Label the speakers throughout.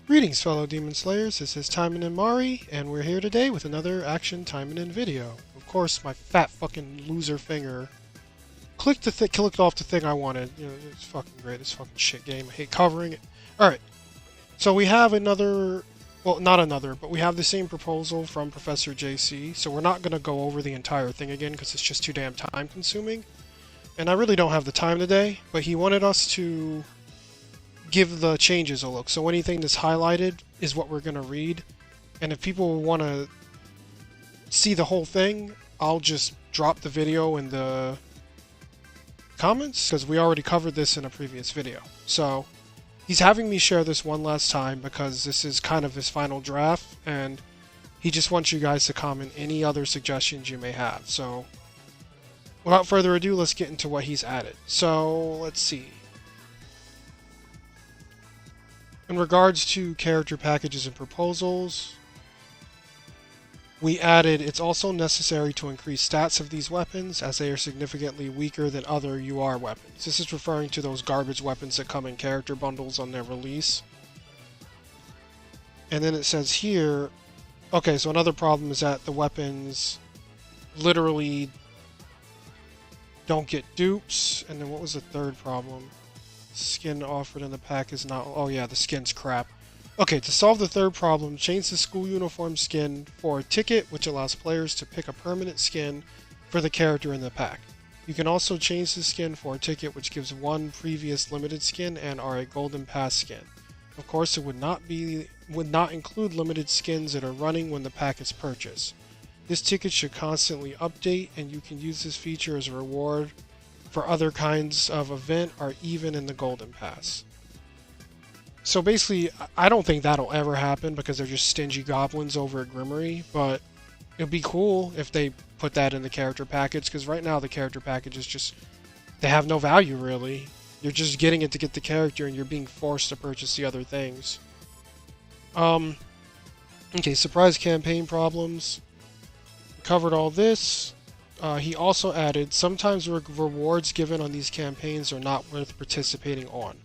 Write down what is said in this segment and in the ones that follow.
Speaker 1: Greetings, fellow Demon Slayers. This is Taimanin Mari, and we're here today with another Action Taimanin video. Of course, my fat fucking loser finger clicked off the thing I wanted. You know, it's fucking great. This fucking shit game. I hate covering it. Alright, so we have another, well, not another, but we have the same proposal from Professor JC, so we're not going to go over the entire thing again because it's just too damn time consuming. And I really don't have the time today, but he wanted us to give the changes a look. So anything that's highlighted is what we're going to read. And if people want to see the whole thing, I'll just drop the video in the comments because we already covered this in a previous video. So he's having me share this one last time because this is kind of his final draft and he just wants you guys to comment any other suggestions you may have. So without further ado, let's get into what he's added. So let's see. In regards to character packages and proposals, we added it's also necessary to increase stats of these weapons as they are significantly weaker than other UR weapons. This is referring to those garbage weapons that come in character bundles on their release. And then it says here, okay, so another problem is that the weapons literally don't get dupes. And then what was the third problem? Skin offered in the pack is not... Oh yeah, the skin's crap. Okay, to solve the third problem, change the school uniform skin for a ticket, which allows players to pick a permanent skin for the character in the pack. You can also change the skin for a ticket, which gives one previous limited skin and are a golden pass skin. Of course, it would not include limited skins that are running when the pack is purchased. This ticket should constantly update, and you can use this feature as a reward for other kinds of event or even in the Golden Pass. So basically, I don't think that'll ever happen because they're just stingy goblins over at Gremory, but it'd be cool if they put that in the character package because right now the character package is just, they have no value really. You're just getting it to get the character and you're being forced to purchase the other things. Okay, surprise campaign problems. Covered all this. He also added, sometimes rewards given on these campaigns are not worth participating on.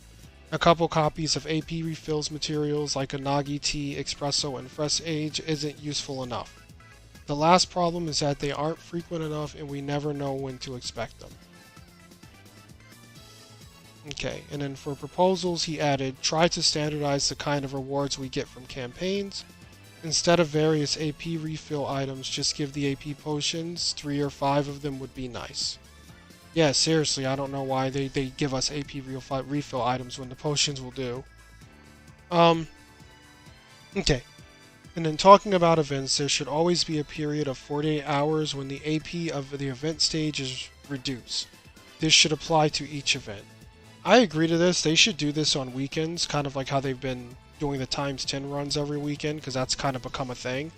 Speaker 1: A couple copies of AP refills materials like a Nagi Tea, Espresso, and Fresh Age isn't useful enough. The last problem is that they aren't frequent enough and we never know when to expect them. Okay, and then for proposals he added, try to standardize the kind of rewards we get from campaigns. Instead of various AP refill items, just give the AP potions. 3 or 5 of them would be nice. Yeah, seriously, I don't know why they give us AP refill items when the potions will do. Okay. And then talking about events, there should always be a period of 48 hours when the AP of the event stage is reduced. This should apply to each event. I agree to this. They should do this on weekends, kind of like how they've been doing the times 10 runs every weekend, because that's kind of become a thing.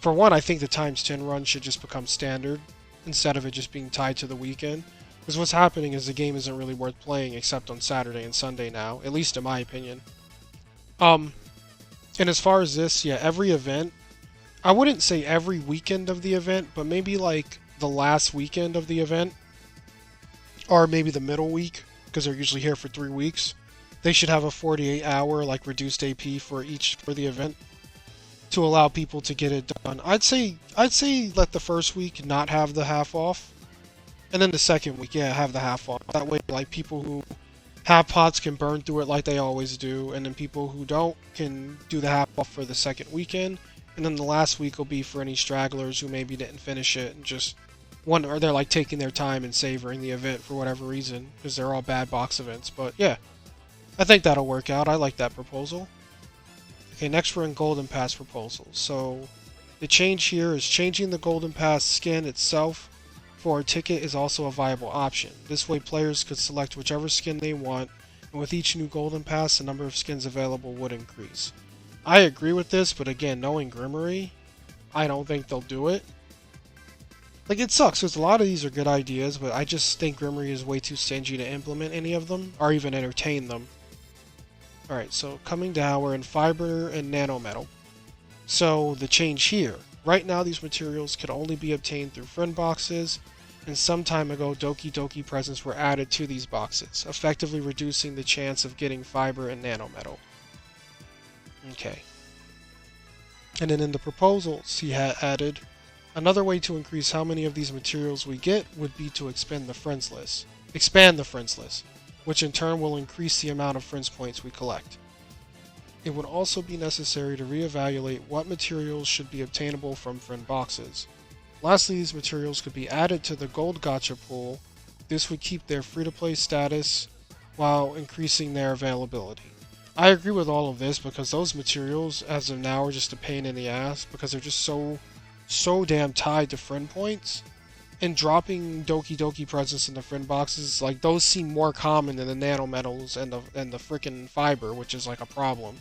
Speaker 1: For one, I think the times 10 run should just become standard instead of it just being tied to the weekend, because what's happening is the game isn't really worth playing except on Saturday and Sunday now, at least in my opinion. And as far as this, yeah, every event, I wouldn't say every weekend of the event, but maybe like the last weekend of the event, or maybe the middle week, because they're usually here for 3 weeks. They should have a 48-hour like reduced AP for the event to allow people to get it done. I'd say let the first week not have the half off, and then the second week, yeah, have the half off. That way, like people who have pots can burn through it like they always do, and then people who don't can do the half off for the second weekend, and then the last week will be for any stragglers who maybe didn't finish it and just or they're like taking their time and savoring the event for whatever reason because they're all bad box events. But yeah. I think that'll work out. I like that proposal. Okay, next we're in Golden Pass proposals. So the change here is changing the Golden Pass skin itself for a ticket is also a viable option. This way players could select whichever skin they want, and with each new Golden Pass the number of skins available would increase. I agree with this, but again, knowing Gremory, I don't think they'll do it. Like, it sucks because a lot of these are good ideas, but I just think Gremory is way too stingy to implement any of them, or even entertain them. Alright, so coming down, we're in fiber and nano metal. So the change here. Right now these materials can only be obtained through friend boxes, and some time ago Doki Doki presents were added to these boxes, effectively reducing the chance of getting fiber and nano metal. Okay. And then in the proposals, he had added, another way to increase how many of these materials we get would be to expand the friends list. Expand the friends list, which in turn will increase the amount of friends points we collect. It would also be necessary to reevaluate what materials should be obtainable from friend boxes. Lastly, these materials could be added to the gold gacha pool. This would keep their free-to-play status while increasing their availability. I agree with all of this because those materials, as of now, are just a pain in the ass because they're just so damn tied to friend points. And dropping Doki Doki presents in the friend boxes, like those seem more common than the nano metals and the freaking fiber, which is like a problem.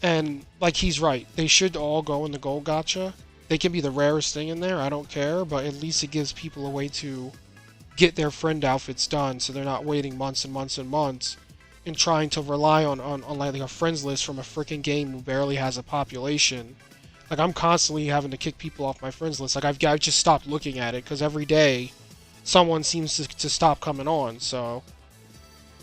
Speaker 1: And like he's right, they should all go in the gold gacha. They can be the rarest thing in there, I don't care, but at least it gives people a way to get their friend outfits done so they're not waiting months and months and months and trying to rely on like a friends list from a freaking game who barely has a population. Like I'm constantly having to kick people off my friends list. Like I've just stopped looking at it because every day someone seems to stop coming on. So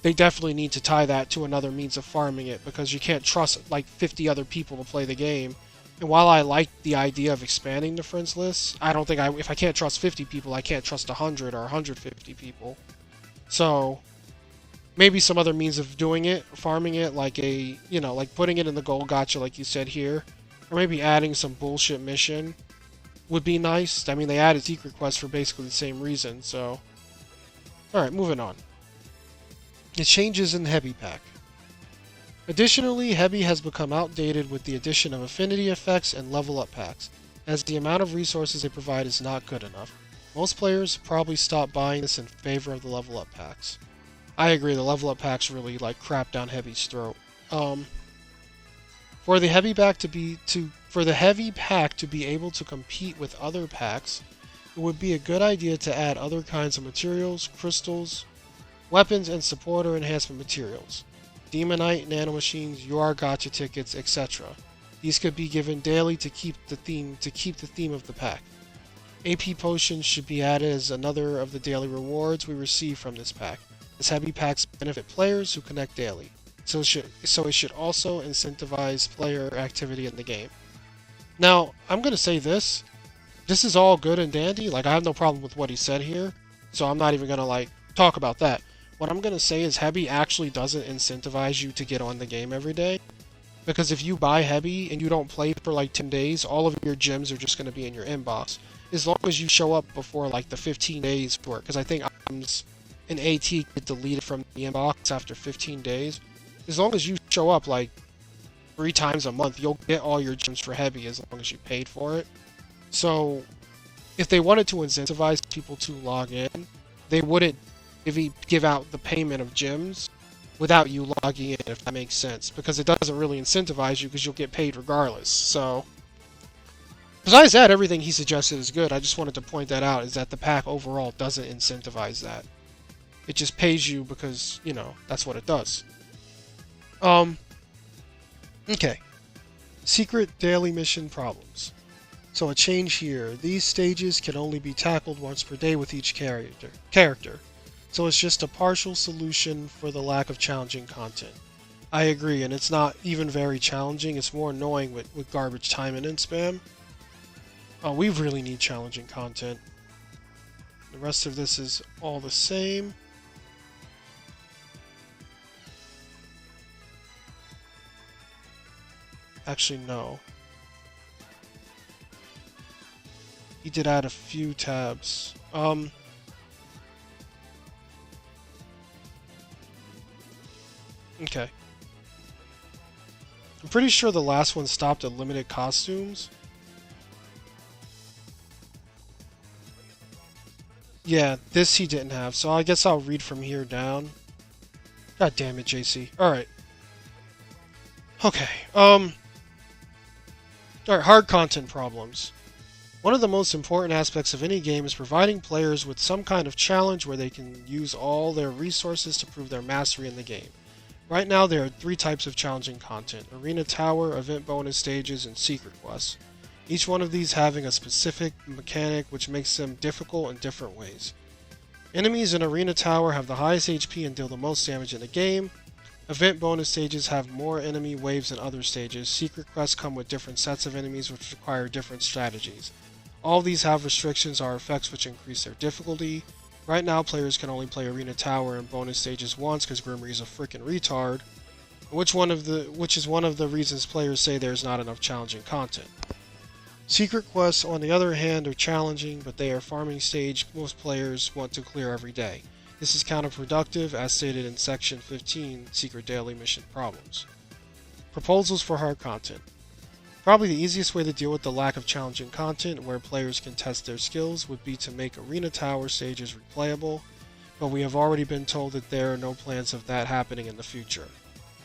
Speaker 1: they definitely need to tie that to another means of farming it because you can't trust like 50 other people to play the game. And while I like the idea of expanding the friends list, I don't think if I can't trust 50 people, I can't trust 100 or 150 people. So maybe some other means of doing it, farming it, like like putting it in the gold gacha like you said here, or maybe adding some bullshit mission would be nice. I mean, they added secret quests for basically the same reason, so. Alright, moving on. The changes in the Heavy Pack. Additionally, Heavy has become outdated with the addition of affinity effects and level up packs, as the amount of resources they provide is not good enough. Most players probably stop buying this in favor of the level up packs. I agree, the level up packs really like crap down Heavy's throat. For the Heavy Pack to be able to compete with other packs, it would be a good idea to add other kinds of materials, crystals, weapons, and support or enhancement materials. Demonite, nanomachines, UR gacha tickets, etc. These could be given daily to keep the theme of the pack. AP potions should be added as another of the daily rewards we receive from this pack, as Heavy Packs benefit players who connect daily, so it should also incentivize player activity in the game. Now, I'm going to say this. This is all good and dandy. Like, I have no problem with what he said here, so I'm not even going to, like, talk about that. What I'm going to say is Heavy actually doesn't incentivize you to get on the game every day. Because if you buy Heavy and you don't play for like 10 days, all of your gems are just going to be in your inbox. As long as you show up before like the 15 days for it. Because I think items in AT get deleted from the inbox after 15 days. As long as you show up like 3 times a month, you'll get all your gems for Heavy as long as you paid for it. So if they wanted to incentivize people to log in, they wouldn't give out the payment of gems without you logging in, if that makes sense, because it doesn't really incentivize you because you'll get paid regardless. So besides that, everything he suggested is good. I just wanted to point that out, is that the pack overall doesn't incentivize that. It just pays you because, you know, that's what it does. Okay. Secret daily mission problems. So a change here. These stages can only be tackled once per day with each character. So it's just a partial solution for the lack of challenging content. I agree, and it's not even very challenging. It's more annoying with garbage Taimanin spam. We really need challenging content. The rest of this is all the same. Actually, no. He did add a few tabs. Okay. I'm pretty sure the last one stopped at limited costumes. Yeah, this he didn't have, so I guess I'll read from here down. God damn it, JC. Alright. Okay, Alright, hard content problems. One of the most important aspects of any game is providing players with some kind of challenge where they can use all their resources to prove their mastery in the game. Right now, there are 3 types of challenging content: Arena Tower, Event Bonus Stages, and Secret Quests. Each one of these having a specific mechanic which makes them difficult in different ways. Enemies in Arena Tower have the highest HP and deal the most damage in the game, Event bonus stages have more enemy waves than other stages. Secret quests come with different sets of enemies which require different strategies. All of these have restrictions or effects which increase their difficulty. Right now, players can only play Arena Tower and bonus stages once because Gremory is a freaking retard, which is one of the reasons players say there's not enough challenging content. Secret quests, on the other hand, are challenging, but they are farming stage most players want to clear every day. This is counterproductive, as stated in Section 15, Secret Daily Mission Problems. Proposals for hard content. Probably the easiest way to deal with the lack of challenging content where players can test their skills would be to make Arena Tower stages replayable, but we have already been told that there are no plans of that happening in the future.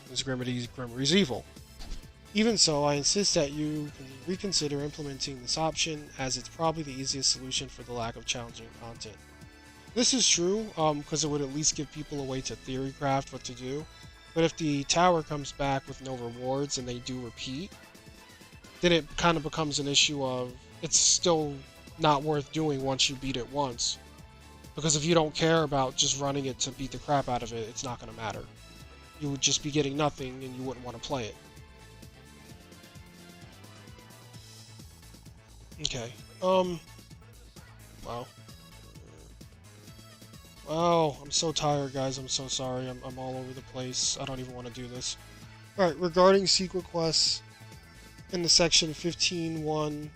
Speaker 1: This Gremory's evil. Even so, I insist that you reconsider implementing this option, as it's probably the easiest solution for the lack of challenging content. This is true, because it would at least give people a way to theorycraft what to do, but if the tower comes back with no rewards and they do repeat, then it kind of becomes an issue of it's still not worth doing once you beat it once. Because if you don't care about just running it to beat the crap out of it, it's not going to matter. You would just be getting nothing and you wouldn't want to play it. Okay. Wow. Oh, I'm so tired, guys. I'm so sorry. I'm all over the place. I don't even want to do this. Alright, regarding secret quests, in the section 15.1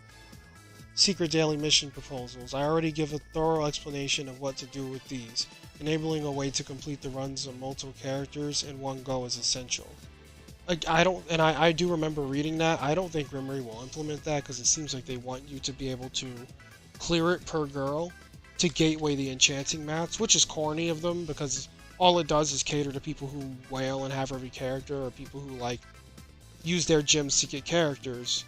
Speaker 1: Secret Daily Mission Proposals, I already give a thorough explanation of what to do with these. Enabling a way to complete the runs of multiple characters in one go is essential. I do remember reading that. I don't think Gremory will implement that because it seems like they want you to be able to clear it per girl to gateway the enchanting mats, which is corny of them because all it does is cater to people who wail and have every character, or people who like use their gems to get characters.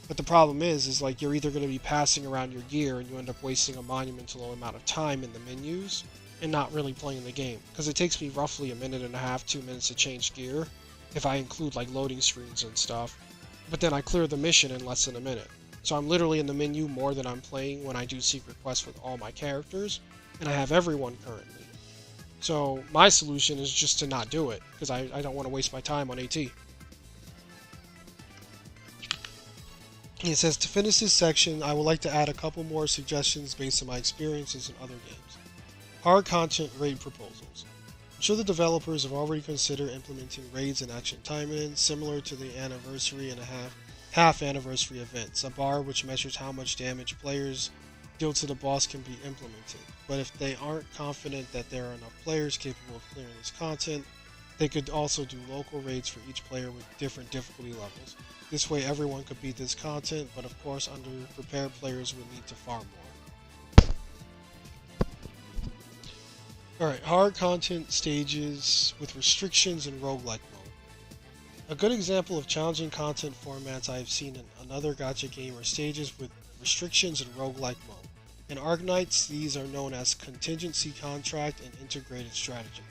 Speaker 1: But the problem is like you're either going to be passing around your gear and you end up wasting a monumental amount of time in the menus and not really playing the game, because it takes me roughly a minute and a half, 2 minutes to change gear if I include like loading screens and stuff, but then I clear the mission in less than a minute. So I'm literally in the menu more than I'm playing when I do secret quests with all my characters, and I have everyone currently. So my solution is just to not do it, because I don't want to waste my time on AT. It says, to finish this section, I would like to add a couple more suggestions based on my experiences in other games. Hard content raid proposals. I'm sure the developers have already considered implementing raids in Action Taimanin, similar to the anniversary and half anniversary events, a bar which measures how much damage players deal to the boss can be implemented. But if they aren't confident that there are enough players capable of clearing this content, they could also do local raids for each player with different difficulty levels. This way everyone could beat this content, but of course underprepared players would need to farm more. Alright, hard content stages with restrictions and roguelike mode. A good example of challenging content formats I have seen in another gacha game are stages with restrictions and roguelike mode. In Arknights, these are known as contingency contract and integrated strategies.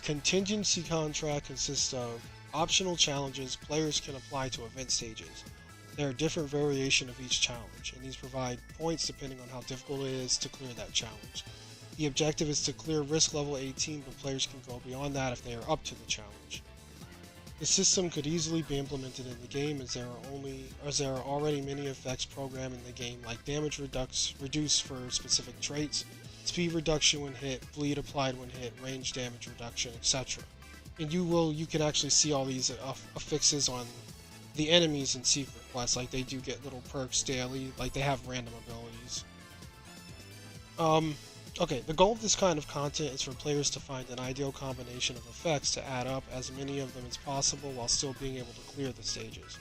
Speaker 1: Contingency contract consists of optional challenges players can apply to event stages. There are different variations of each challenge, and these provide points depending on how difficult it is to clear that challenge. The objective is to clear risk level 18, but players can go beyond that if they are up to the challenge. The system could easily be implemented in the game as there are already many effects programmed in the game, like damage reduced for specific traits, speed reduction when hit, bleed applied when hit, range damage reduction, etc. And you can actually see all these affixes on the enemies in secret quests, like they do get little perks daily, like they have random abilities. Okay, the goal of this kind of content is for players to find an ideal combination of effects to add up as many of them as possible while still being able to clear the stages.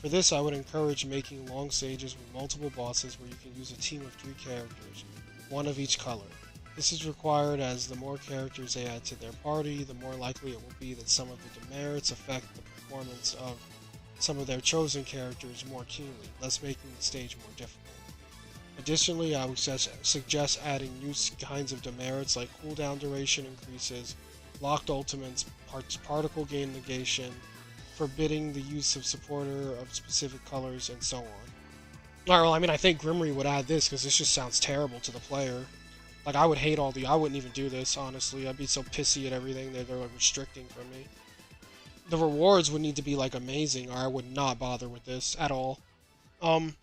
Speaker 1: For this, I would encourage making long stages with multiple bosses where you can use a team of 3 characters, one of each color. This is required as the more characters they add to their party, the more likely it will be that some of the demerits affect the performance of some of their chosen characters more keenly, thus making the stage more difficult. Additionally, I would suggest adding new kinds of demerits like cooldown duration increases, locked ultimates, particle gain negation, forbidding the use of supporter of specific colors, and so on. Alright, well, I mean, I think Gremory would add this because this just sounds terrible to the player. Like, I would hate I wouldn't even do this, honestly. I'd be so pissy at everything that they're like restricting from me. The rewards would need to be like amazing, or I would not bother with this at all. Um,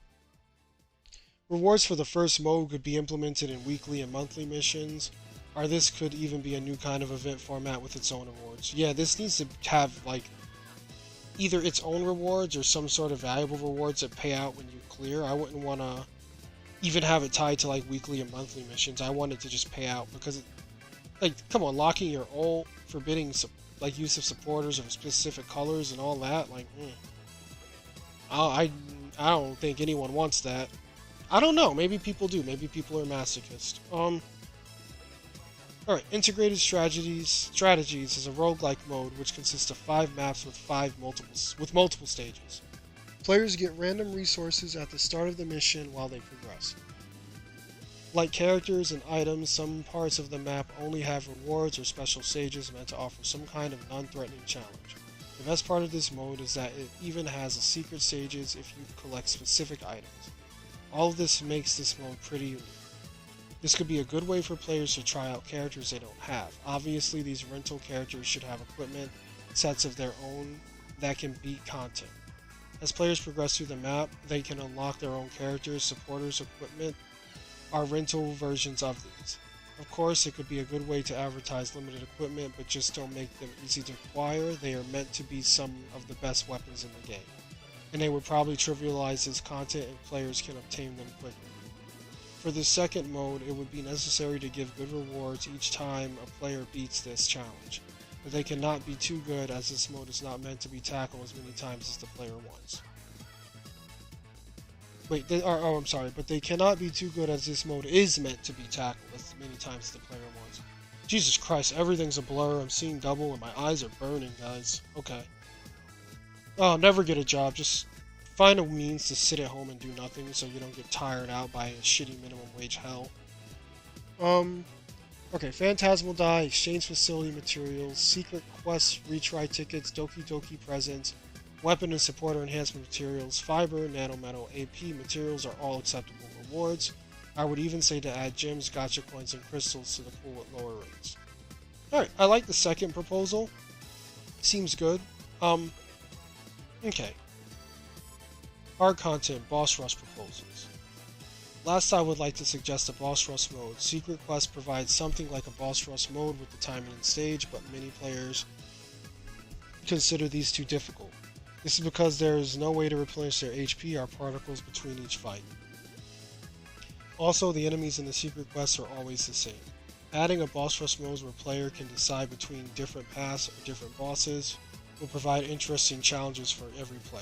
Speaker 1: Rewards for the first mode could be implemented in weekly and monthly missions, or this could even be a new kind of event format with its own rewards. Yeah, this needs to have like either its own rewards or some sort of valuable rewards that pay out when you clear. I wouldn't want to even have it tied to like weekly and monthly missions. I want it to just pay out because, like, come on, locking your ult, forbidding like use of supporters of specific colors and all that. Like, I don't think anyone wants that. I don't know. Maybe people do. Maybe people are masochist. All right. Integrated strategies is a roguelike mode which consists of 5 maps with multiple stages. Players get random resources at the start of the mission while they progress. Like characters and items, some parts of the map only have rewards or special stages meant to offer some kind of non-threatening challenge. The best part of this mode is that it even has a secret stages if you collect specific items. All of this makes this mode pretty unique. This could be a good way for players to try out characters they don't have. Obviously, these rental characters should have equipment sets of their own that can beat content. As players progress through the map, they can unlock their own characters, supporters, equipment, or rental versions of these. Of course, it could be a good way to advertise limited equipment, but just don't make them easy to acquire. They are meant to be some of the best weapons in the game, and they would probably trivialize this content if players can obtain them quickly. For the second mode, it would be necessary to give good rewards each time a player beats this challenge, but they cannot be too good as this mode is not meant to be tackled as many times as the player wants. I'm sorry, but they cannot be too good as this mode is meant to be tackled as many times as the player wants. Jesus Christ, everything's a blur, I'm seeing double and my eyes are burning, guys. Okay. Oh, never get a job, just find a means to sit at home and do nothing so you don't get tired out by a shitty minimum wage hell. Okay, Phantasmal Die, Exchange Facility Materials, Secret Quest Retry Tickets, Doki Doki Presents, Weapon and Supporter Enhancement Materials, Fiber, Nano Metal, AP materials are all acceptable rewards. I would even say to add gems, gacha coins, and crystals to the pool at lower rates. Alright, I like the second proposal. Seems good. Okay. Hard content, boss rush proposals. Last, I would like to suggest a boss rush mode. Secret Quest provides something like a boss rush mode with the Taimanin stage, but many players consider these too difficult. This is because there is no way to replenish their HP or particles between each fight. Also, the enemies in the Secret Quests are always the same. Adding a boss rush mode where a player can decide between different paths or different bosses will provide interesting challenges for every player.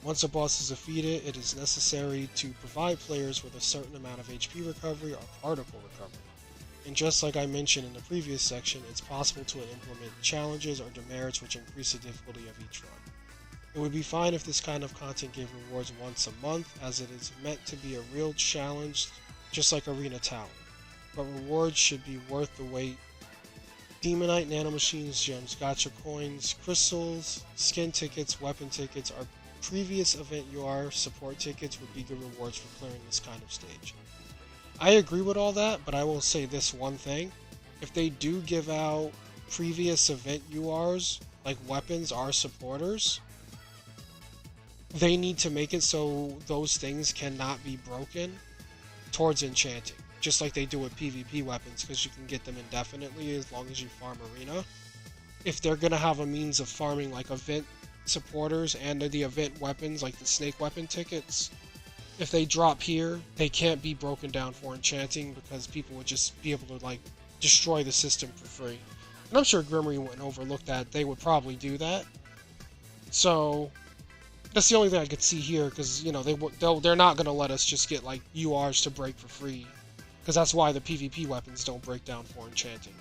Speaker 1: Once a boss is defeated, it is necessary to provide players with a certain amount of HP recovery or particle recovery. And just like I mentioned in the previous section, it's possible to implement challenges or demerits which increase the difficulty of each run. It would be fine if this kind of content gave rewards once a month, as it is meant to be a real challenge, just like Arena Talent. But rewards should be worth the wait. Demonite, nanomachines, gems, gacha coins, crystals, skin tickets, weapon tickets, or previous event UR support tickets would be good rewards for clearing this kind of stage. I agree with all that, but I will say this one thing. If they do give out previous event URs, like weapons or supporters, they need to make it so those things cannot be broken towards enchanting. Just like they do with PvP weapons, because you can get them indefinitely as long as you farm Arena. If they're going to have a means of farming like event supporters and the event weapons, like the snake weapon tickets, if they drop here, they can't be broken down for enchanting because people would just be able to like destroy the system for free. And I'm sure Gremory wouldn't overlook that. They would probably do that. So that's the only thing I could see here, because you know they're not going to let us just get like URs to break for free, because that's why the PvP weapons don't break down for enchanting.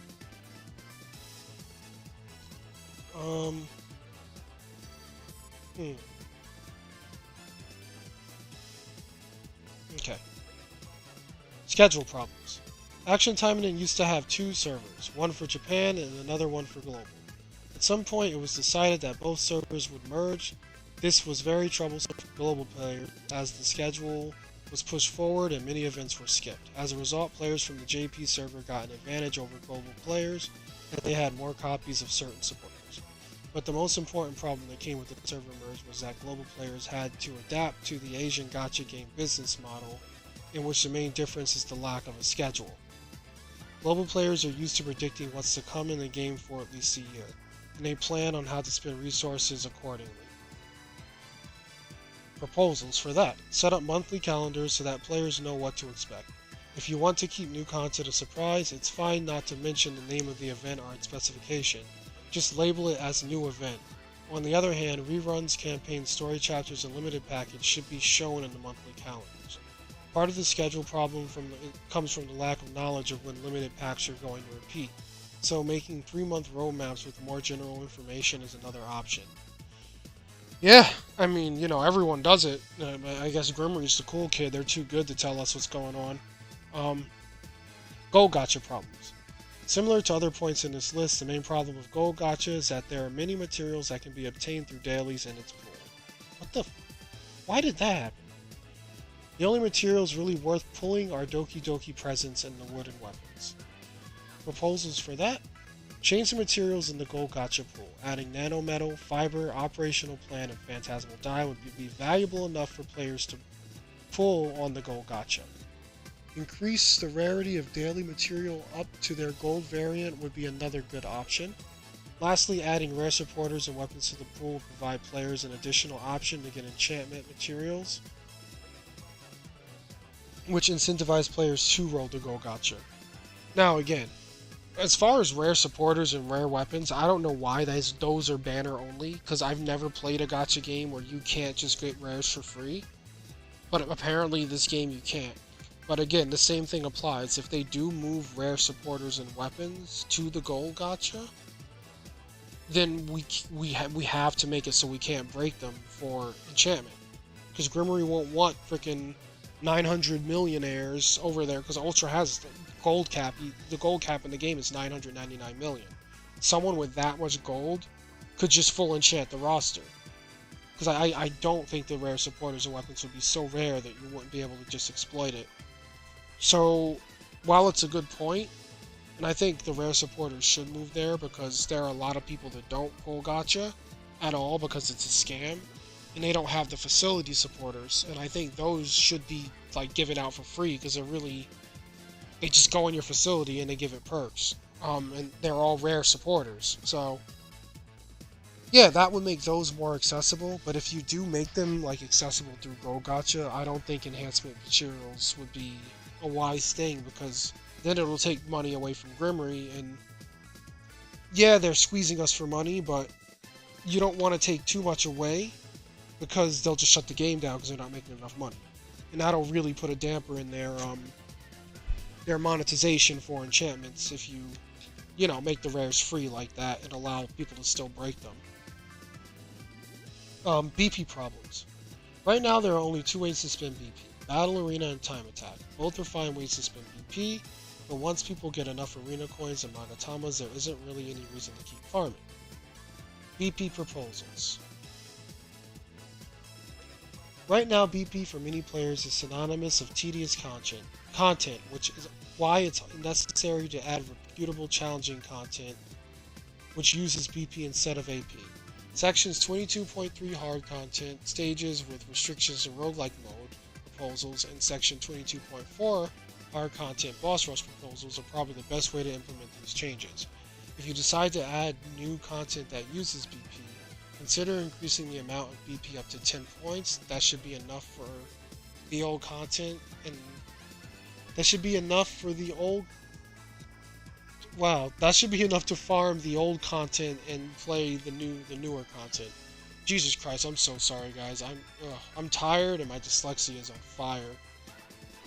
Speaker 1: Okay. Schedule problems. Action Taimanin used to have 2 servers, one for Japan and another one for global. At some point it was decided that both servers would merge. This was very troublesome for global players, as the schedule was pushed forward and many events were skipped. As a result, players from the JP server got an advantage over global players, and they had more copies of certain supporters. But the most important problem that came with the server merge was that global players had to adapt to the Asian gacha game business model, in which the main difference is the lack of a schedule. Global players are used to predicting what's to come in the game for at least a year, and they plan on how to spend resources accordingly. Proposals for that. Set up monthly calendars so that players know what to expect. If you want to keep new content a surprise, it's fine not to mention the name of the event or its specification. Just label it as new event. On the other hand, reruns, campaigns, story chapters, and limited package should be shown in the monthly calendars. Part of the schedule problem comes from the lack of knowledge of when limited packs are going to repeat, so making 3-month roadmaps with more general information is another option. Yeah, I mean, everyone does it. I guess Gremory's the cool kid. They're too good to tell us what's going on. Gold Gacha problems. Similar to other points in this list, the main problem with Gold Gacha is that there are many materials that can be obtained through dailies in its pool. Why did that happen? The only materials really worth pulling are Doki Doki presents and the wooden weapons. Proposals for that? Change the materials in the Gold Gacha pool. Adding Nano Metal, Fiber, Operational Plan, and Phantasmal Die would be valuable enough for players to pull on the Gold Gacha. Increase the rarity of daily material up to their gold variant would be another good option. Lastly, adding rare supporters and weapons to the pool will provide players an additional option to get enchantment materials, which incentivize players to roll the Gold Gacha. Now again, as far as rare supporters and rare weapons, I don't know why those are banner only, because I've never played a gacha game where you can't just get rares for free. But apparently this game you can't. But again, the same thing applies. If they do move rare supporters and weapons to the Gold Gacha, then we have to make it so we can't break them for enchantment. Because Gremory won't want freaking 900 millionaires over there, because Ultra has the gold cap. The gold cap in the game is 999 million. Someone with that much gold could just full enchant the roster. Because I don't think the rare supporters and weapons would be so rare that you wouldn't be able to just exploit it. So, while it's a good point, and I think the rare supporters should move there, because there are a lot of people that don't pull gacha at all because it's a scam, and they don't have the facility supporters, and I think those should be like given out for free, because they just go in your facility and they give it perks, and they're all rare supporters. So yeah, that would make those more accessible, but if you do make them like accessible through Gold Gacha, I don't think enhancement materials would be a wise thing, because then it'll take money away from Gremory, and yeah, they're squeezing us for money, but you don't want to take too much away, because they'll just shut the game down because they're not making enough money. And that'll really put a damper in their monetization for enchantments if you make the rares free like that and allow people to still break them. BP problems. Right now there are only 2 ways to spend BP. Battle Arena and Time Attack. Both are fine ways to spend BP, but once people get enough arena coins and Magatamas, there isn't really any reason to keep farming. BP proposals. Right now, BP for many players is synonymous of tedious content, which is why it's necessary to add reputable challenging content, which uses BP instead of AP. Sections 22.3 hard content, stages with restrictions to roguelike mode proposals, and Section 22.4 hard content boss rush proposals are probably the best way to implement these changes. If you decide to add new content that uses BP, consider increasing the amount of BP up to 10 points. That should be enough for the old content, and that should be enough for the old... Wow, that should be enough to farm the old content and play the newer content. Jesus Christ, I'm so sorry, guys. I'm tired and my dyslexia is on fire.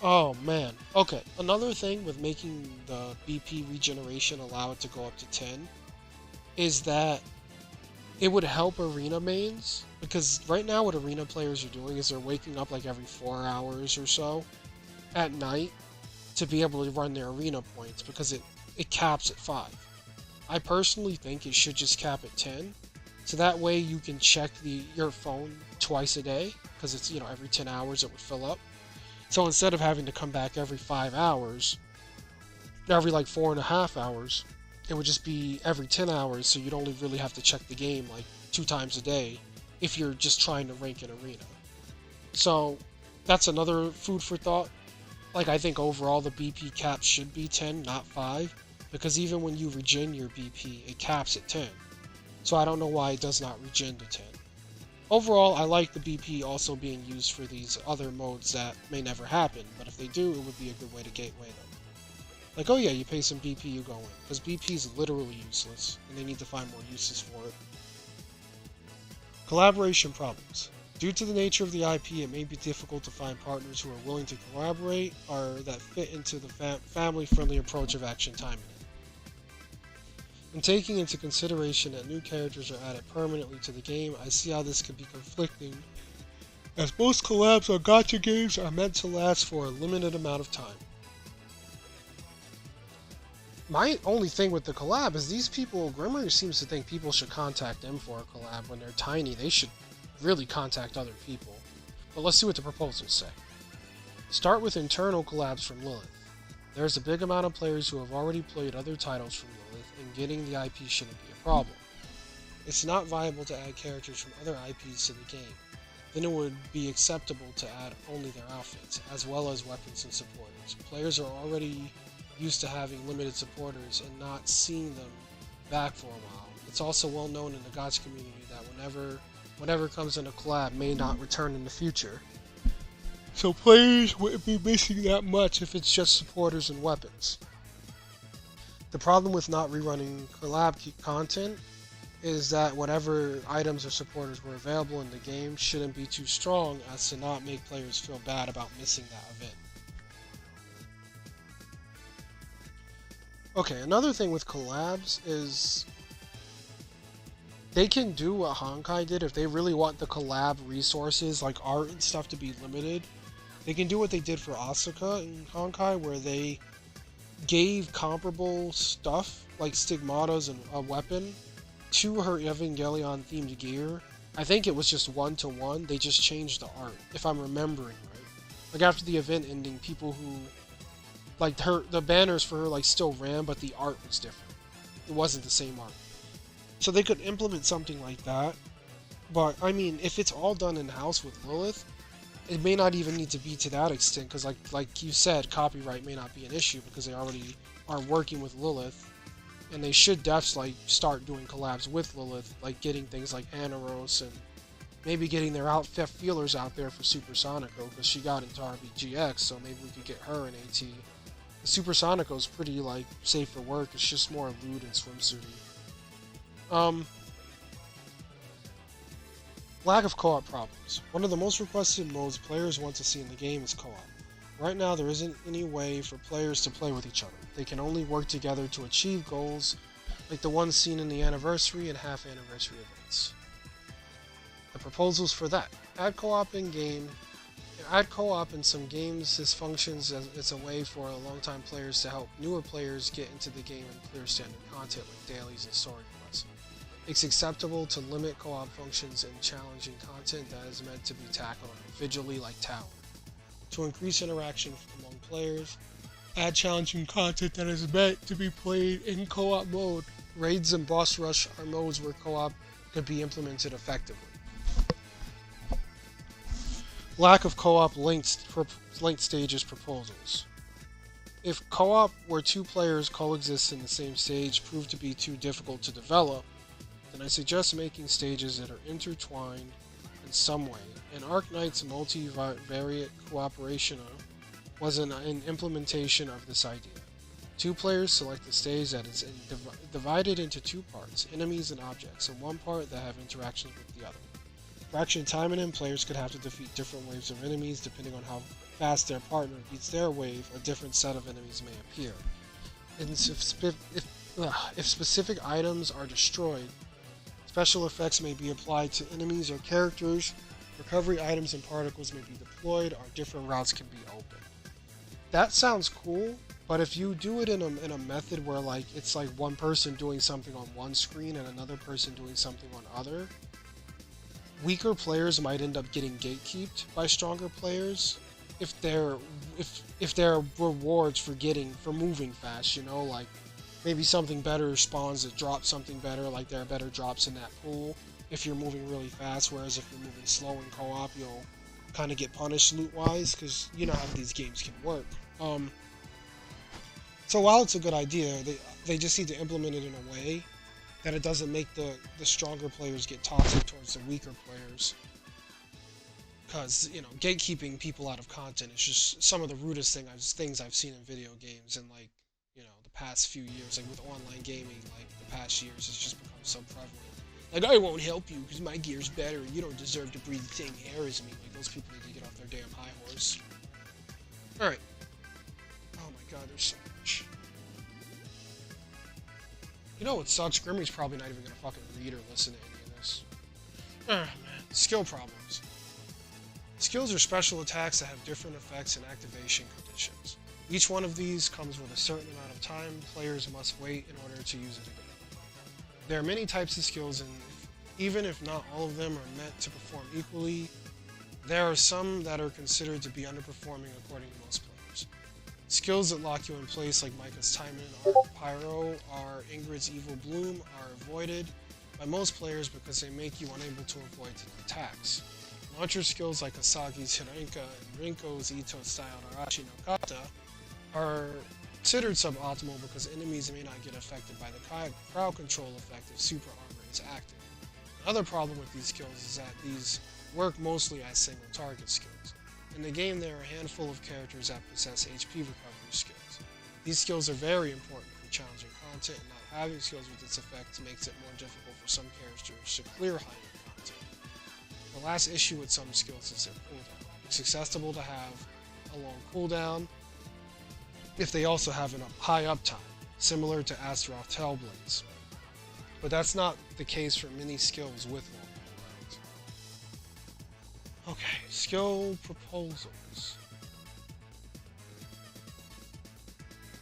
Speaker 1: Oh man. Okay, another thing with making the BP regeneration allow it to go up to 10 is that it would help arena mains, because right now what arena players are doing is they're waking up like every 4 hours or so at night to be able to run their arena points, because it caps at 5. I personally think it should just cap at 10, so that way you can check your phone twice a day, because it's every 10 hours it would fill up. So instead of having to come back every 5 hours, every like 4.5 hours, it would just be every 10 hours, so you'd only really have to check the game like 2 times a day if you're just trying to rank an arena. So that's another food for thought. Like, I think overall the BP cap should be 10, not 5, because even when you regen your BP, it caps at 10. So I don't know why it does not regen to 10. Overall, I like the BP also being used for these other modes that may never happen, but if they do, it would be a good way to gateway them. Like, oh yeah, you pay some BP, you go in. Because BP is literally useless, and they need to find more uses for it. Collaboration problems. Due to the nature of the IP, it may be difficult to find partners who are willing to collaborate or that fit into the family-friendly approach of action Taimanin. And taking into consideration that new characters are added permanently to the game, I see how this could be conflicting, as most collabs on gacha games are meant to last for a limited amount of time. My only thing with the collab is these people, Gremory seems to think people should contact them for a collab when they're tiny. They should really contact other people. But let's see what the proposals say. Start with internal collabs from Lilith. There's a big amount of players who have already played other titles from Lilith, and getting the IP shouldn't be a problem. It's not viable to add characters from other IPs to the game. Then it would be acceptable to add only their outfits, as well as weapons and supporters. Players are already used to having limited supporters and not seeing them back for a while. It's also well known in the gacha community that whatever comes in a collab may not return in the future. So players wouldn't be missing that much if it's just supporters and weapons. The problem with not rerunning collab content is that whatever items or supporters were available in the game shouldn't be too strong as to not make players feel bad about missing that event. Okay, another thing with collabs is they can do what Honkai did if they really want the collab resources like art and stuff to be limited. They can do what they did for Asuka in Honkai, where they gave comparable stuff like stigmatas and a weapon to her Evangelion themed gear. I think it was just 1-to-1. They just changed the art, if I'm remembering right. Like after the event ending, people who like the banners for her like still ran, but the art was different. It wasn't the same art. So they could implement something like that. But I mean, if it's all done in-house with Lilith, it may not even need to be to that extent, because like you said, copyright may not be an issue because they already are working with Lilith, and they should definitely start doing collabs with Lilith, like getting things like Anaros and maybe getting their outfit feelers out there for Supersonico, because she got into RBGX, so maybe we could get her in AT. Supersonico is pretty like safe for work. It's just more lewd and swimsuity. Lack of co-op problems. One of the most requested modes players want to see in the game is co-op. Right now there isn't any way for players to play with each other. They can only work together to achieve goals like the ones seen in the anniversary and half anniversary events. The proposals for that. Add co-op in game. Add co-op in some games. This functions as it's a way for long-time players to help newer players get into the game and clear standard content like dailies and story quests. It's acceptable to limit co-op functions in challenging content that is meant to be tackled individually like Tower. To increase interaction among players, add challenging content that is meant to be played in co-op mode. Raids and boss rush are modes where co-op could be implemented effectively. Lack of co-op linked stages proposals. If co-op where two players coexist in the same stage proved to be too difficult to develop, then I suggest making stages that are intertwined in some way. And Arknight's multivariate cooperation was an implementation of this idea. Two players select a stage that is divided into two parts, enemies and objects, and one part that have interactions with the other. For action Taimanin, players could have to defeat different waves of enemies depending on how fast their partner beats their wave. A different set of enemies may appear. And if specific items are destroyed, special effects may be applied to enemies or characters. Recovery items and particles may be deployed, or different routes can be opened. That sounds cool, but if you do it in a method where like it's like one person doing something on one screen and another person doing something on other, weaker players might end up getting gatekeeped by stronger players, if they're if there are rewards for moving fast, you know, like maybe something better spawns that drops something better, like there are better drops in that pool if you're moving really fast, whereas if you're moving slow in co-op, you'll kind of get punished loot-wise, because you know how these games can work. So while it's a good idea, they just need to implement it in a way that it doesn't make the stronger players get toxic towards the weaker players. Because, you know, gatekeeping people out of content is just some of the rudest things I've seen in video games in, like, you know, the past few years. Like, with online gaming, like, the past years, it's just become so prevalent. Like, I won't help you because my gear's better. You don't deserve to breathe the same air as me. Like, those people need to get off their damn high horse. Alright. Oh my god, there's so much. You know what sucks? Gremory's probably not even gonna fucking read or listen to any of this. Oh, man. Skill problems. Skills are special attacks that have different effects and activation conditions. Each one of these comes with a certain amount of time players must wait in order to use it again. There are many types of skills, and even if not all of them are meant to perform equally, there are some that are considered to be underperforming according to most players. Skills that lock you in place, like Micah's Taimanin or Pyro or Ingrid's Evil Bloom, are avoided by most players because they make you unable to avoid attacks. Launcher skills like Asagi's Hirenka and Rinko's Ito-style Arashi no Kata are considered suboptimal because enemies may not get affected by the crowd control effect if super armor is active. Another problem with these skills is that these work mostly as single target skills. In the game, there are a handful of characters that possess HP recovery skills. These skills are very important for challenging content, and not having skills with this effect makes it more difficult for some characters to clear higher content. The last issue with some skills is their cooldown. It's acceptable to have a long cooldown if they also have a high uptime, similar to Astaroth Hellblades. But that's not the case for many skills with long cooldowns. Okay, skill proposals.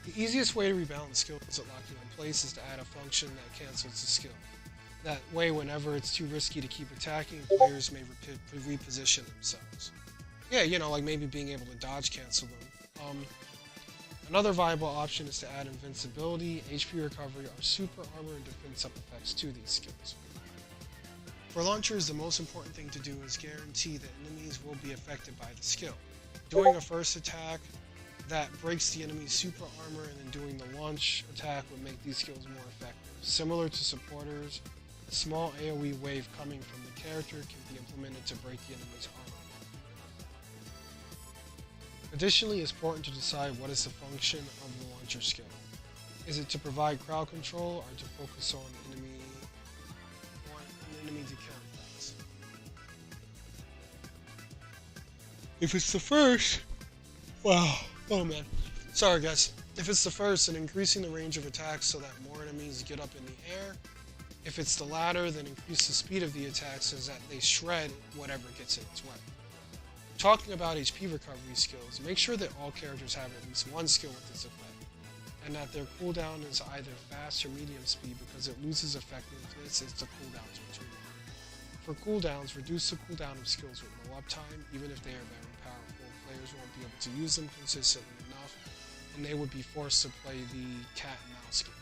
Speaker 1: The easiest way to rebalance skills that lock you in place is to add a function that cancels the skill. That way, whenever it's too risky to keep attacking, players may reposition themselves. Yeah, you know, like maybe being able to dodge cancel them. Another viable option is to add invincibility, HP recovery, or super armor and defense up effects to these skills. For launchers, the most important thing to do is guarantee that enemies will be affected by the skill. Doing a first attack that breaks the enemy's super armor and then doing the launch attack would make these skills more effective. Similar to supporters, a small AoE wave coming from the character can be implemented to break the enemy's armor. Additionally, it's important to decide what is the function of the launcher skill. Is it to provide crowd control or to focus on enemy to kill effects? If it's the first, wow, oh man, sorry guys. If it's the first, then increasing the range of attacks so that more enemies get up in the air. If it's the latter, then increase the speed of the attacks so that they shred whatever gets in its way. Talking about HP recovery skills, make sure that all characters have at least one skill with this effect, and that their cooldown is either fast or medium speed because it loses effectiveness as the cooldowns are too long. For cooldowns, reduce the cooldown of skills with low uptime, even if they are very powerful. Players won't be able to use them consistently enough, and they would be forced to play the cat and mouse game.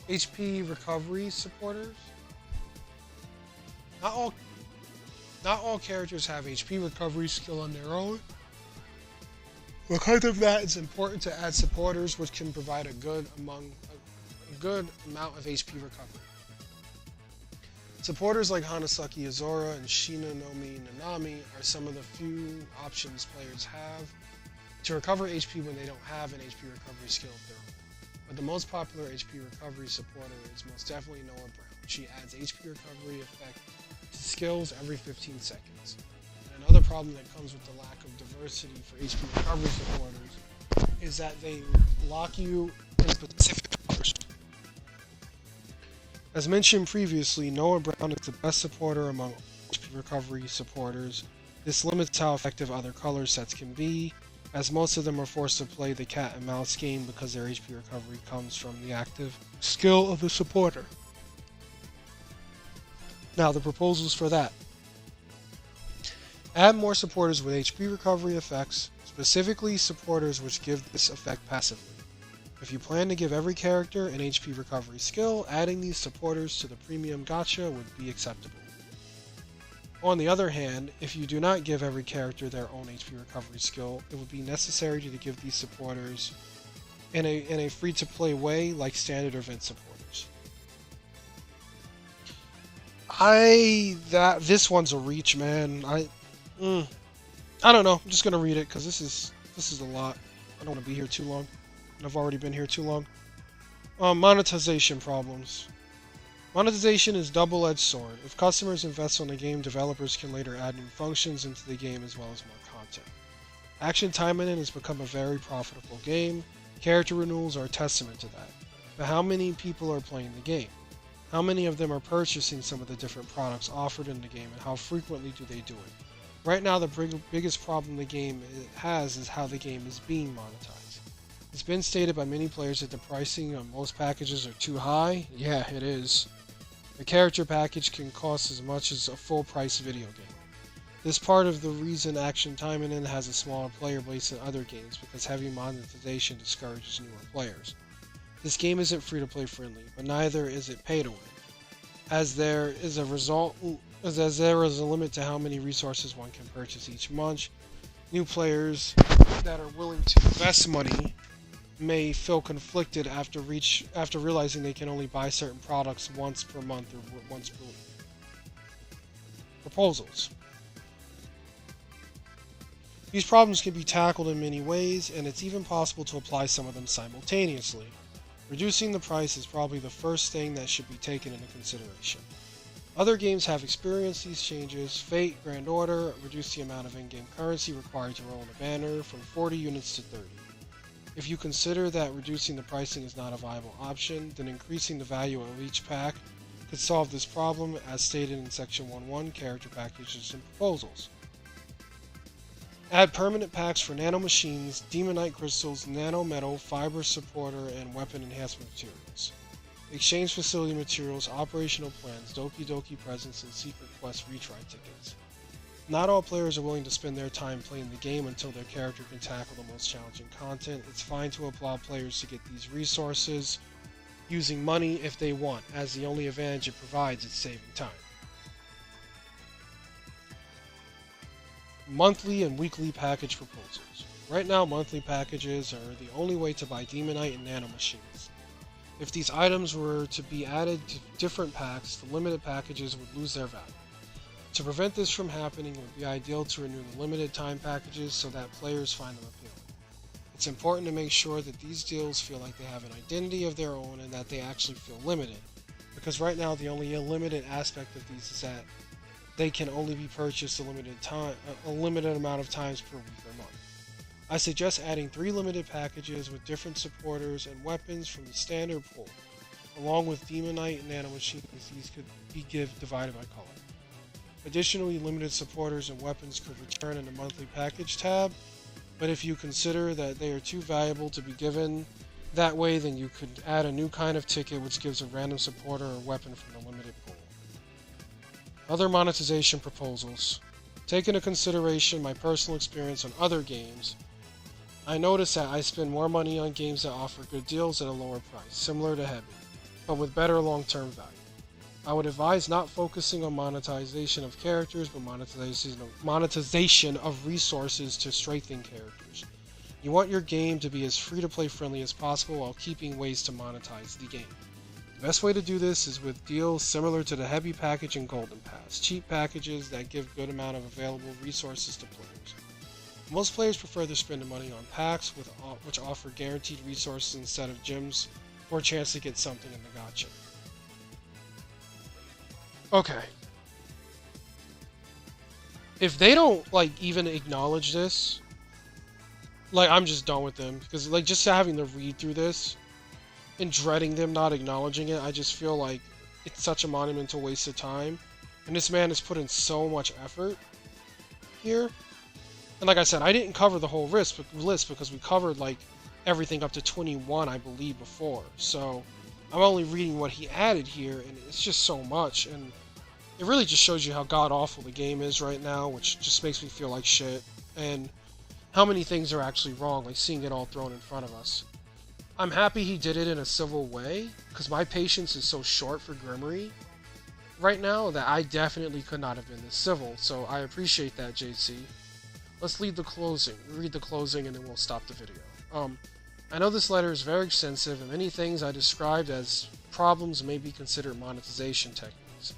Speaker 1: HP recovery supporters. Not all characters have HP recovery skill on their own. Because of that, it's important to add supporters which can provide a good amount of HP recovery. Supporters like Hanasaki Azora and Shinanomi Nanami are some of the few options players have to recover HP when they don't have an HP recovery skill of their own. But the most popular HP recovery supporter is most definitely Noah Brown. She adds HP recovery effect to skills every 15 seconds. And another problem that comes with the lack of diversity for HP recovery supporters is that they lock you in specific colors. As mentioned previously, Noah Brown is the best supporter among HP recovery supporters. This limits how effective other color sets can be, as most of them are forced to play the cat and mouse game because their HP recovery comes from the active skill of the supporter. Now, the proposals for that: add more supporters with HP recovery effects, specifically supporters which give this effect passively. If you plan to give every character an HP recovery skill, adding these supporters to the premium gacha would be acceptable. On the other hand, if you do not give every character their own HP recovery skill, it would be necessary to give these supporters in a free-to-play way like standard event supporters. This one's a reach, man. I don't know. I'm just gonna read it because this is a lot. I don't want to be here too long. I've already been here too long. Monetization problems. Monetization is a double-edged sword. If customers invest in the game, developers can later add new functions into the game as well as more content. Action Taimanin has become a very profitable game. Character renewals are a testament to that. But how many people are playing the game? How many of them are purchasing some of the different products offered in the game, and how frequently do they do it? Right now, the biggest problem the game has is how the game is being monetized. It's been stated by many players that the pricing on most packages are too high. Yeah, it is. A character package can cost as much as a full-price video game. This part of the reason Action Taimanin has a smaller player base than other games, because heavy monetization discourages newer players. This game isn't free-to-play friendly, but neither is it pay-to-win, as there is a limit to how many resources one can purchase each month. New players that are willing to invest money may feel conflicted after realizing they can only buy certain products once per month or once per week. Proposals. These problems can be tackled in many ways, and it's even possible to apply some of them simultaneously. Reducing the price is probably the first thing that should be taken into consideration. Other games have experienced these changes. Fate, Grand Order reduced the amount of in-game currency required to roll in a banner from 40 units to 30. If you consider that reducing the pricing is not a viable option, then increasing the value of each pack could solve this problem, as stated in Section 1.1, Character Packages and Proposals. Add permanent packs for nano machines, demonite crystals, nano metal, fiber supporter, and weapon enhancement materials. Exchange facility materials, operational plans, Doki Doki presents, and secret quest retry tickets. Not all players are willing to spend their time playing the game until their character can tackle the most challenging content. It's fine to allow players to get these resources using money if they want, as the only advantage it provides is saving time. Monthly and weekly package proposals. Right now, monthly packages are the only way to buy demonite and nano machines. If these items were to be added to different packs, the limited packages would lose their value. To prevent this from happening, it would be ideal to renew the limited time packages so that players find them appealing. It's important to make sure that these deals feel like they have an identity of their own and that they actually feel limited, because right now the only limited aspect of these is that they can only be purchased a limited amount of times per week or month. I suggest adding 3 limited packages with different supporters and weapons from the standard pool, along with demonite and nano machines. These could be divided by color. Additionally, limited supporters and weapons could return in the monthly package tab, but if you consider that they are too valuable to be given that way, then you could add a new kind of ticket which gives a random supporter or weapon from the limited pool. Other monetization proposals. Take into consideration my personal experience on other games. I notice that I spend more money on games that offer good deals at a lower price, similar to Heavy, but with better long-term value. I would advise not focusing on monetization of characters, but monetization of resources to strengthen characters. You want your game to be as free-to-play friendly as possible while keeping ways to monetize the game. The best way to do this is with deals similar to the Heavy Package and Golden Pass, cheap packages that give good amount of available resources to players. Most players prefer to spend the money on packs which offer guaranteed resources instead of gems for a chance to get something in the gacha. Okay. If they don't, even acknowledge this, I'm just done with them. Because, just having to read through this and dreading them not acknowledging it, I just feel like it's such a monumental waste of time. And this man has put in so much effort here. And like I said, I didn't cover the whole list because we covered, everything up to 21, I believe, before. So, I'm only reading what he added here, and it's just so much. And it really just shows you how god-awful the game is right now, which just makes me feel like shit, and how many things are actually wrong, like seeing it all thrown in front of us. I'm happy he did it in a civil way, because my patience is so short for Gremory right now that I definitely could not have been this civil, so I appreciate that, JC. Let's read the closing, and then we'll stop the video. I know this letter is very extensive, and many things I described as problems may be considered monetization techniques.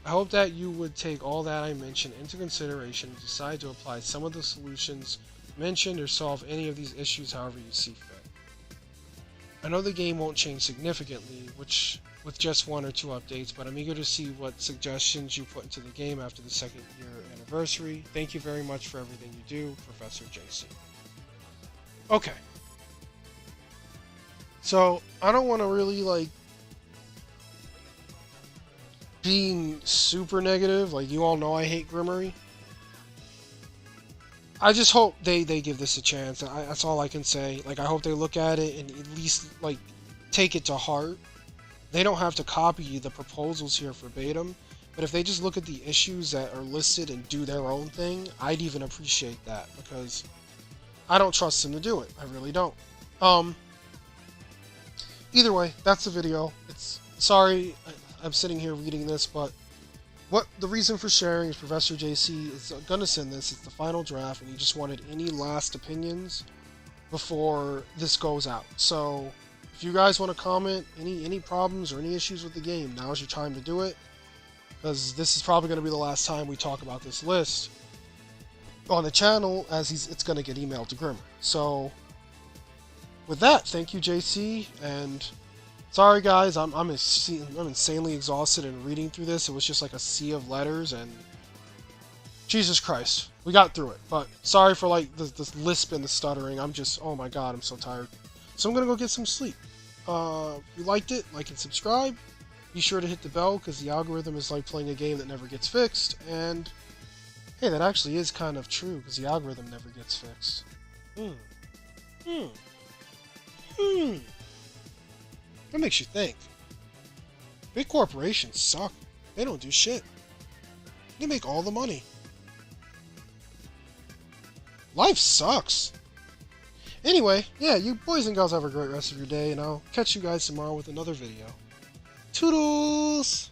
Speaker 1: I hope that you would take all that I mentioned into consideration and decide to apply some of the solutions mentioned or solve any of these issues however you see fit. I know the game won't change significantly, with just 1 or 2 updates, but I'm eager to see what suggestions you put into the game after the 2nd year anniversary. Thank you very much for everything you do, Professor JC. Okay. So, I don't want to really, like, being super negative. Like, you all know I hate Gremory. I just hope they give this a chance. That's all I can say. Like, I hope they look at it and at least, like, take it to heart. They don't have to copy the proposals here verbatim, but if they just look at the issues that are listed and do their own thing, I'd even appreciate that, because I don't trust them to do it. I really don't. Either way, that's the video. Sorry, I'm sitting here reading this, but the reason for sharing is Professor JC is gonna send this. It's the final draft, and he just wanted any last opinions before this goes out. So if you guys want to comment any problems or any issues with the game, now's your time to do it, because this is probably going to be the last time we talk about this list on the channel, as it's going to get emailed to Gremory. So with that, thank you, JC, and sorry guys, I'm insanely exhausted and reading through this. It was just like a sea of letters, and Jesus Christ, we got through it. But sorry for like this lisp and the stuttering. I'm just, oh my god, I'm so tired. So I'm gonna go get some sleep. If you liked it, like and subscribe. Be sure to hit the bell, because the algorithm is like playing a game that never gets fixed. And hey, that actually is kind of true, because the algorithm never gets fixed. That makes you think. Big corporations suck. They don't do shit. They make all the money. Life sucks. Anyway, yeah, you boys and girls have a great rest of your day, and I'll catch you guys tomorrow with another video. Toodles!